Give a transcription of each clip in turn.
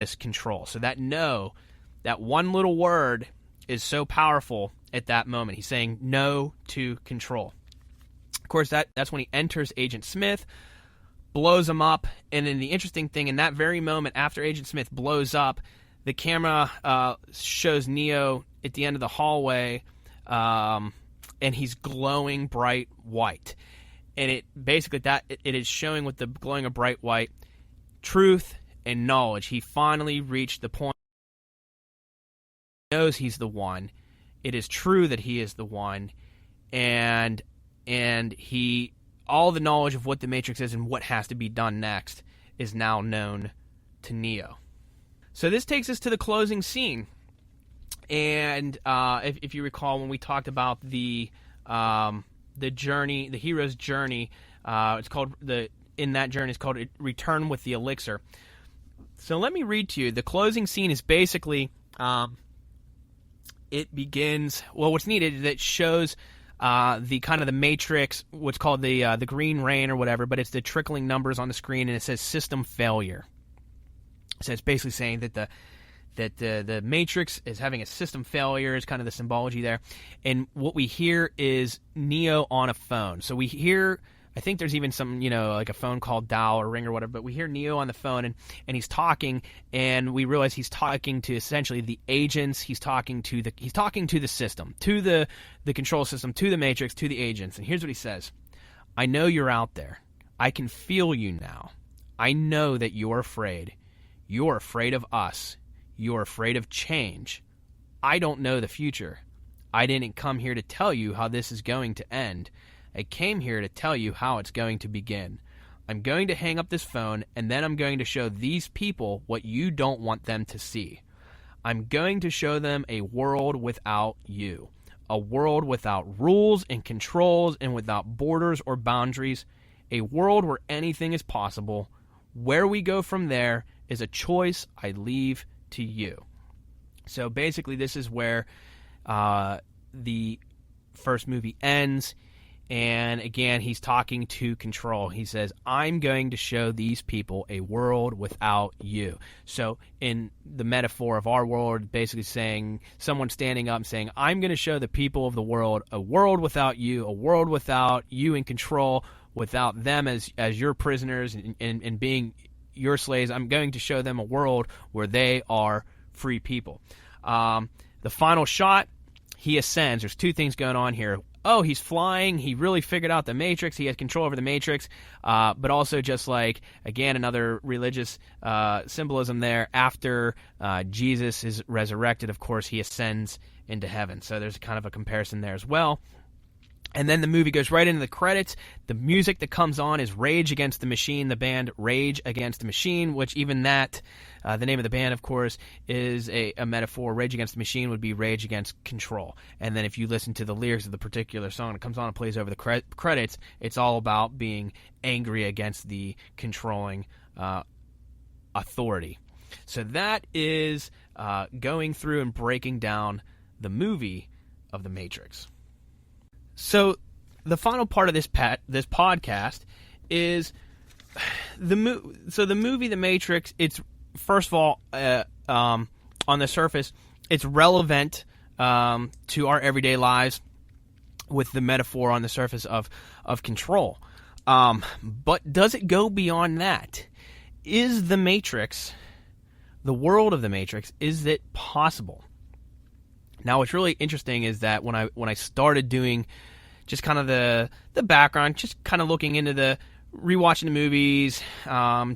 this control. So that no, that one little word is so powerful at that moment. He's saying no to control. Of course, that's when he enters Agent Smith, blows him up, and then the interesting thing, in that very moment after Agent Smith blows up, the camera shows Neo at the end of the hallway, and he's glowing bright white. And it basically, it is showing with the glowing of bright white truth and knowledge. He finally reached the point. He knows he's the one. It is true that he is the one, and he, all the knowledge of what the Matrix is and what has to be done next is now known to Neo. So this takes us to the closing scene, and if you recall when we talked about the journey, the hero's journey, it's called in that journey it's called Return with the Elixir. So let me read to you. The closing scene is basically it begins. Well, what's neat is that it shows the kind of the Matrix, what's called the green rain or whatever, but it's the trickling numbers on the screen, and it says system failure. So it's basically saying that the Matrix is having a system failure, is kind of the symbology there. And what we hear is Neo on a phone. So we hear, I think there's even some, like a phone call dial or ring or whatever, but we hear Neo on the phone, and he's talking, and we realize he's talking to essentially the agents. He's talking to the system, to the control system, to the Matrix, to the agents. And here's what he says: I know you're out there. I can feel you now. I know that you're afraid. You're afraid of us. You're afraid of change. I don't know the future. I didn't come here to tell you how this is going to end. I came here to tell you how it's going to begin. I'm going to hang up this phone, and then I'm going to show these people what you don't want them to see. I'm going to show them a world without you. A world without rules and controls and without borders or boundaries. A world where anything is possible. Where we go from there is a choice I leave to you. So basically this is where the first movie ends, and again he's talking to control. He says, I'm going to show these people a world without you. So in the metaphor of our world, basically saying, someone standing up and saying, I'm going to show the people of the world a world without you, a world without you in control, without them as your prisoners and being your slaves. I'm going to show them a world where they are free people. The final shot, he ascends. There's two things going on here. Oh, he's flying. He really figured out the Matrix. He has control over the Matrix. But also just like, again, another religious symbolism there. After Jesus is resurrected, of course, he ascends into heaven. So there's kind of a comparison there as well. And then the movie goes right into the credits. The music that comes on is Rage Against the Machine, the band Rage Against the Machine, which even that, the name of the band, of course, is a metaphor. Rage Against the Machine would be Rage Against Control. And then if you listen to the lyrics of the particular song that comes on and plays over the credits, it's all about being angry against the controlling authority. So that is going through and breaking down the movie of The Matrix. So the final part of this podcast is the movie The Matrix. It's, first of all, on the surface, it's relevant to our everyday lives with the metaphor on the surface of control. But does it go beyond that? Is The Matrix, the world of The Matrix, is it possible? Now, what's really interesting is that when I started doing just kind of the background, just kind of looking into rewatching the movies,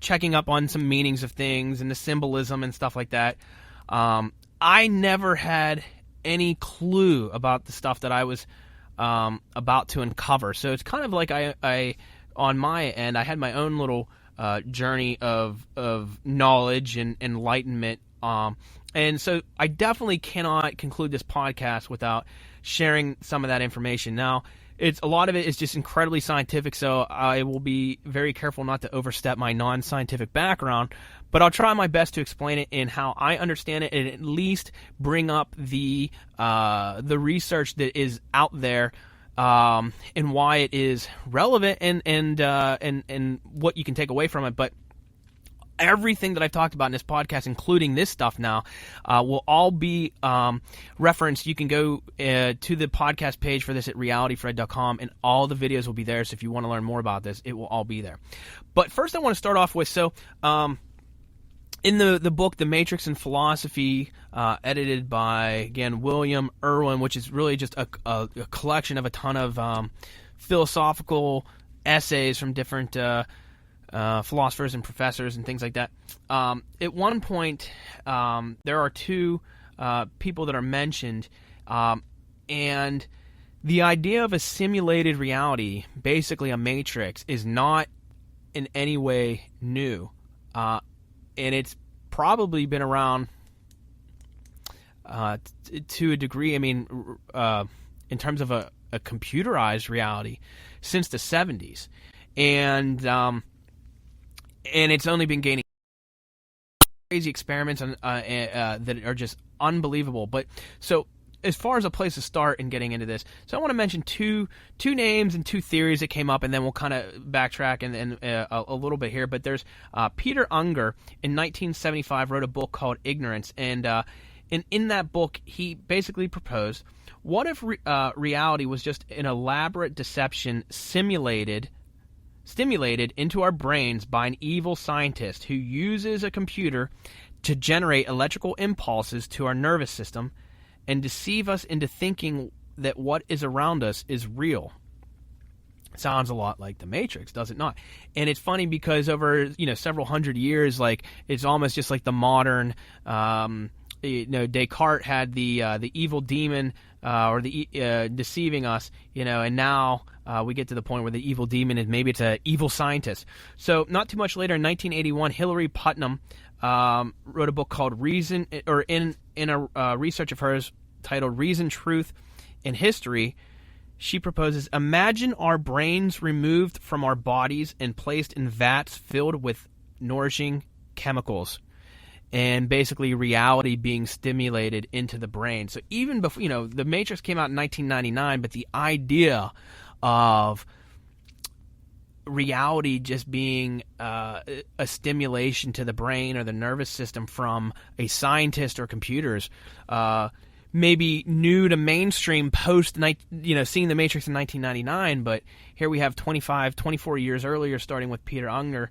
checking up on some meanings of things and the symbolism and stuff like that, I never had any clue about the stuff that I was about to uncover. So it's kind of like I on my end, I had my own little journey of knowledge and enlightenment. And so I definitely cannot conclude this podcast without sharing some of that information. Now, a lot of it is just incredibly scientific, so I will be very careful not to overstep my non-scientific background, but I'll try my best to explain it in how I understand it and at least bring up the research that is out there, and why it is relevant and what you can take away from it. But everything that I've talked about in this podcast, including this stuff now, will all be referenced. You can go to the podcast page for this at realityfred.com, and all the videos will be there. So if you want to learn more about this, it will all be there. But first I want to start off with, in the book, The Matrix and Philosophy, edited by, again, William Irwin, which is really just a collection of a ton of philosophical essays from different philosophers and professors and things like that. At one point, there are two people that are mentioned, and the idea of a simulated reality, basically a matrix, is not in any way new. And it's probably been around to a degree, I mean, in terms of a computerized reality, since the 70s. And it's only been gaining crazy experiments that are just unbelievable. But so as far as a place to start in getting into this, so I want to mention two names and two theories that came up, and then we'll kind of backtrack and a little bit here. But there's Peter Unger in 1975 wrote a book called Ignorance, and in that book he basically proposed, what if reality was just an elaborate deception stimulated into our brains by an evil scientist who uses a computer to generate electrical impulses to our nervous system and deceive us into thinking that what is around us is real. Sounds a lot like the Matrix, does it not? And it's funny because over several hundred years, like, it's almost just like the modern, Descartes had the evil demon or the deceiving us, and now we get to the point where the evil demon is maybe it's an evil scientist. So not too much later, in 1981, Hilary Putnam wrote a book called Reason, or in a research of hers titled Reason, Truth, and History, she proposes, imagine our brains removed from our bodies and placed in vats filled with nourishing chemicals, and basically reality being stimulated into the brain. So even before, the Matrix came out in 1999, but the idea of reality just being a stimulation to the brain or the nervous system from a scientist or computers maybe new to mainstream post seeing the Matrix in 1999, but here we have 24 years earlier, starting with Peter Unger,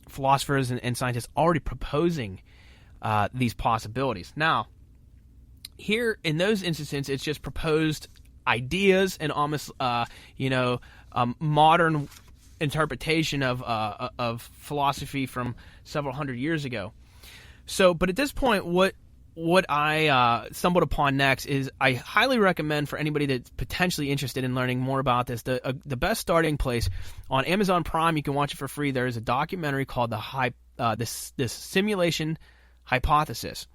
philosophers and scientists already proposing these possibilities. Now, here in those instances, it's just proposed ideas and almost modern interpretation of philosophy from several hundred years ago. So, but at this point, what I stumbled upon next is I highly recommend for anybody that's potentially interested in learning more about this, the best starting place on Amazon Prime. You can watch it for free. There is a documentary called this Simulation Hypothesis,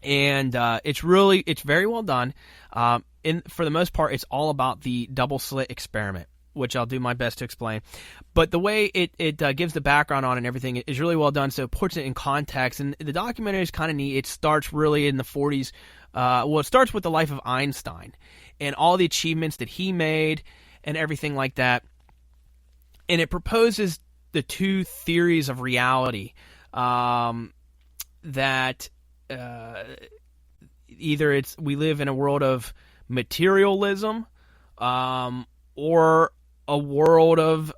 and it's very well done. For the most part, it's all about the double slit experiment, which I'll do my best to explain. But the way it gives the background on and everything is really well done, so it puts it in context. And the documentary is kind of neat. It starts really in the 40s. It starts with the life of Einstein and all the achievements that he made and everything like that. And it proposes the two theories of reality that either we live in a world of materialism or a world of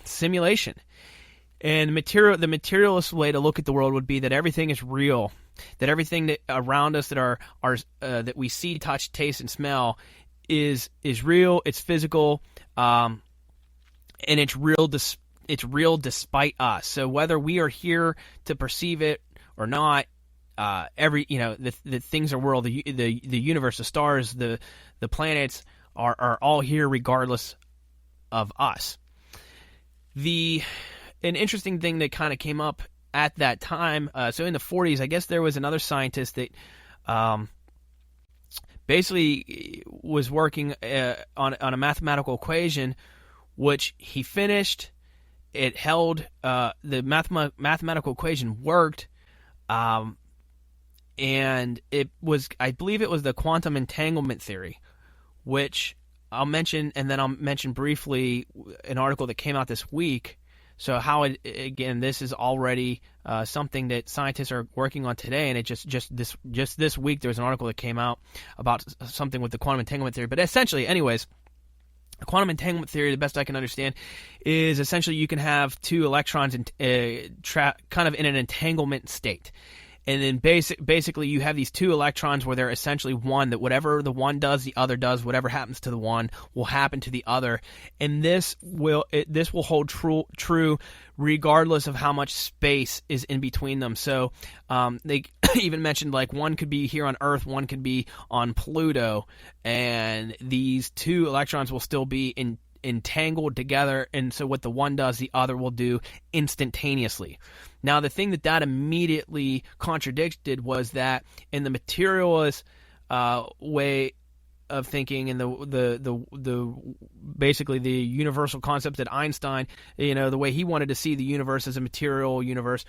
simulation. And the materialist way to look at the world would be that everything is real, that everything that around us that that we see, touch, taste, and smell is real. It's physical, and it's real. It's real despite us. So whether we are here to perceive it or not, the things are world, the universe, the stars, the planets are all here regardless of us. An interesting thing that kind of came up at that time, so in the 40s, I guess there was another scientist that basically was working on a mathematical equation, which he finished. It held, the mathematical equation worked, and it was, I believe it was the quantum entanglement theory, which I'll mention, and then I'll mention briefly an article that came out this week So how it, again, this is already something that scientists are working on today, and it just this week there was an article that came out about something with the quantum entanglement theory. But essentially, anyways, the quantum entanglement theory, the best I can understand, is essentially you can have two electrons kind of in an entanglement state. And then basically you have these two electrons where they're essentially one, that whatever the one does, the other does. Whatever happens to the one will happen to the other. And this will hold true regardless of how much space is in between them. So they even mentioned like one could be here on Earth, one could be on Pluto, and these two electrons will still be entangled together, and so what the one does, the other will do instantaneously. Now, the thing that immediately contradicted was that in the materialist way of thinking, and the basically the universal concept that Einstein, the way he wanted to see the universe as a material universe,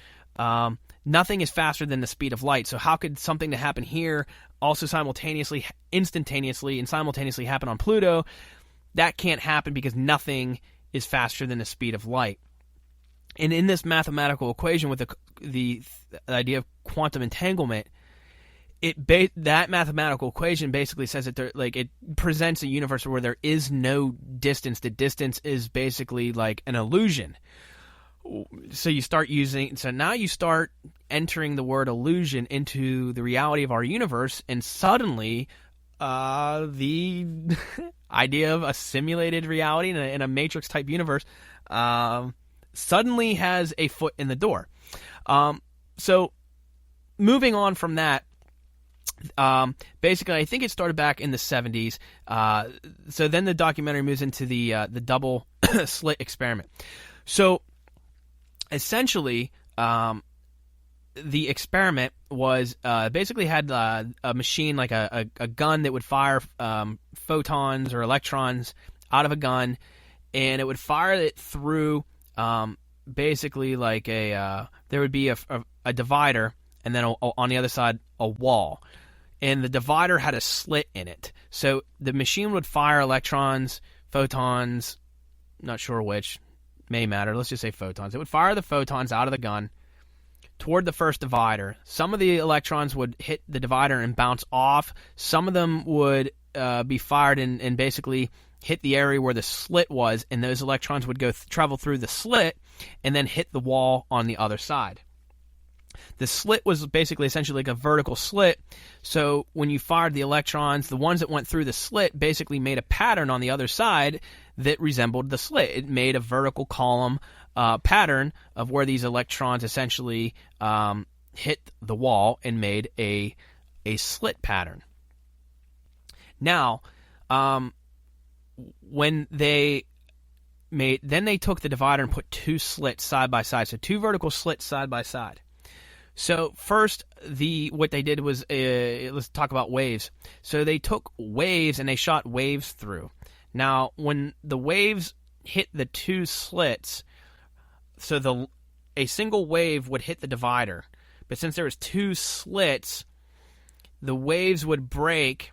nothing is faster than the speed of light. So how could something that happened here also instantaneously and simultaneously happen on Pluto? That can't happen because nothing is faster than the speed of light. And in this mathematical equation with the idea of quantum entanglement, that mathematical equation basically says that it presents a universe where there is no distance. The distance is basically like an illusion. So now you start entering the word illusion into the reality of our universe, and suddenly the idea of a simulated reality in a matrix type universe suddenly has a foot in the door. So moving on from that, basically I think it started back in the 70s. So then the documentary moves into the double slit experiment. So essentially the experiment was basically had a machine, like a gun that would fire photons or electrons out of a gun, and it would fire it through basically like there would be a divider, and then on the other side a wall, and the divider had a slit in it. So the machine would fire electrons, photons, not sure which, may matter, let's just say photons. It would fire the photons out of the gun toward the first divider. Some of the electrons would hit the divider and bounce off. Some of them would be fired and basically hit the area where the slit was, and those electrons would travel through the slit and then hit the wall on the other side. The slit was basically essentially like a vertical slit, so when you fired the electrons, the ones that went through the slit basically made a pattern on the other side that resembled the slit. It made a vertical column pattern of where these electrons essentially hit the wall and made a slit pattern. Now, when they took the divider and put two slits side by side, so two vertical slits side by side. So first, what they did was, let's talk about waves. So they took waves and they shot waves through. Now, when the waves hit the two slits, so a single wave would hit the divider, but since there was two slits, the waves would break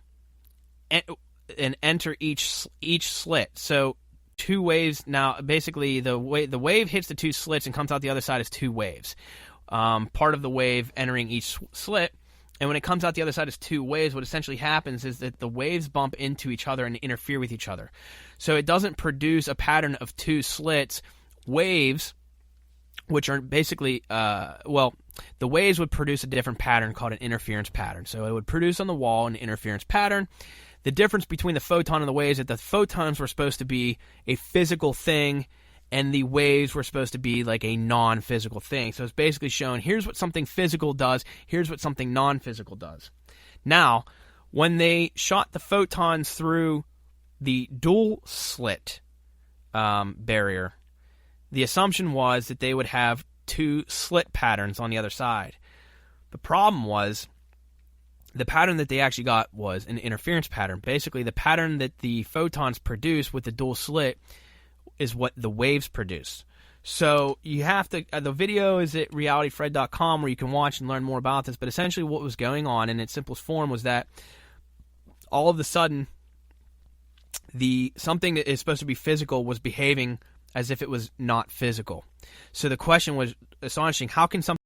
and enter each slit. So two waves. Now, basically, the wave hits the two slits and comes out the other side as two waves. Part of the wave entering each slit, and when it comes out the other side as two waves, what essentially happens is that the waves bump into each other and interfere with each other. So it doesn't produce a pattern of two slits. Waves, which are basically, the waves would produce a different pattern called an interference pattern. So it would produce on the wall an interference pattern. The difference between the photon and the waves is that the photons were supposed to be a physical thing, and the waves were supposed to be like a non-physical thing. So it's basically shown, here's what something physical does, here's what something non-physical does. Now, when they shot the photons through the dual slit barrier, the assumption was that they would have two slit patterns on the other side. The problem was, the pattern that they actually got was an interference pattern. Basically, the pattern that the photons produce with the dual slit is what the waves produce. So you have to, the video is at realityfred.com where you can watch and learn more about this, but essentially what was going on in its simplest form was that all of a sudden something that is supposed to be physical was behaving as if it was not physical. So the question was astonishing: how can something